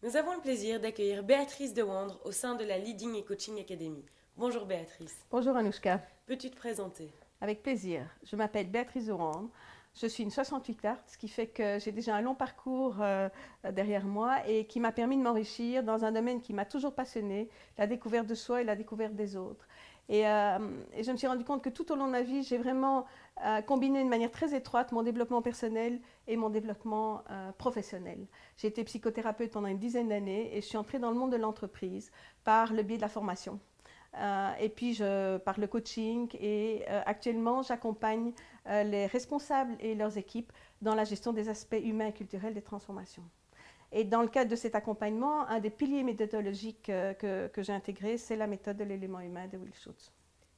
Nous avons le plaisir d'accueillir Béatrice de Wandre au sein de la Leading et Coaching Academy. Bonjour Béatrice. Bonjour Anouchka, Peux-tu te présenter? avec plaisir. Je m'appelle Béatrice Oran, je suis une 68 art, ce qui fait que j'ai déjà un long parcours derrière moi et qui m'a permis de m'enrichir dans un domaine qui m'a toujours passionné, la découverte de soi et la découverte des autres. Et je me suis rendu compte que tout au long de ma vie, j'ai vraiment combiné de manière très étroite mon développement personnel et mon développement professionnel. J'ai été psychothérapeute pendant une dizaine d'années et je suis entrée dans le monde de l'entreprise par le biais de la formation. Et puis par le coaching et actuellement j'accompagne les responsables et leurs équipes dans la gestion des aspects humains et culturels des transformations. Et dans le cadre de cet accompagnement, un des piliers méthodologiques que j'ai intégré, c'est la méthode de l'élément humain de Will Schutz.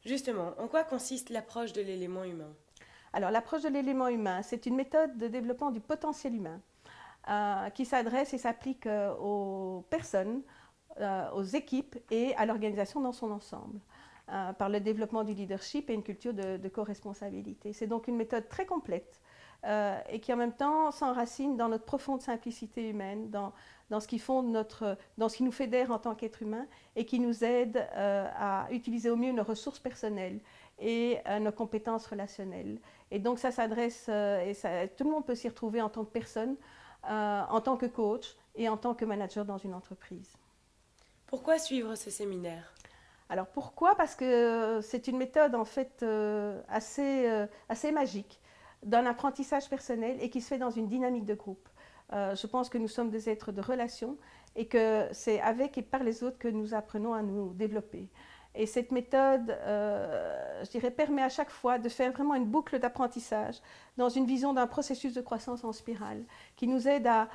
Justement, en quoi consiste l'approche de l'élément humain? Alors l'approche de l'élément humain, c'est une méthode de développement du potentiel humain qui s'adresse et s'applique aux personnes, aux équipes et à l'organisation dans son ensemble, par le développement du leadership et une culture de co-responsabilité. C'est donc une méthode très complète et qui en même temps s'enracine dans notre profonde simplicité humaine, dans ce qui fonde dans ce qui nous fédère en tant qu'être humain et qui nous aide à utiliser au mieux nos ressources personnelles et nos compétences relationnelles. Et donc ça s'adresse, tout le monde peut s'y retrouver en tant que personne, en tant que coach et en tant que manager dans une entreprise. Pourquoi suivre ce séminaire? Alors pourquoi? Parce que c'est une méthode en fait assez magique d'un apprentissage personnel et qui se fait dans une dynamique de groupe. Je pense que nous sommes des êtres de relation et que c'est avec et par les autres que nous apprenons à nous développer. Et cette méthode, je dirais, permet à chaque fois de faire vraiment une boucle d'apprentissage dans une vision d'un processus de croissance en spirale qui nous aide à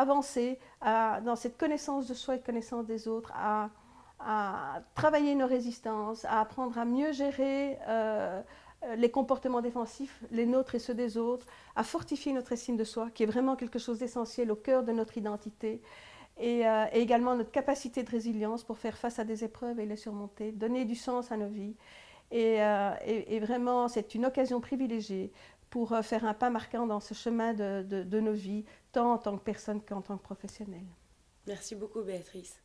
avancer dans cette connaissance de soi et de connaissance des autres, à travailler nos résistances, à apprendre à mieux gérer les comportements défensifs, les nôtres et ceux des autres, à fortifier notre estime de soi, qui est vraiment quelque chose d'essentiel au cœur de notre identité, et également notre capacité de résilience pour faire face à des épreuves et les surmonter, donner du sens à nos vies. Et vraiment, c'est une occasion privilégiée pour faire un pas marquant dans ce chemin de nos vies, tant en tant que personne qu'en tant que professionnel. Merci beaucoup Béatrice.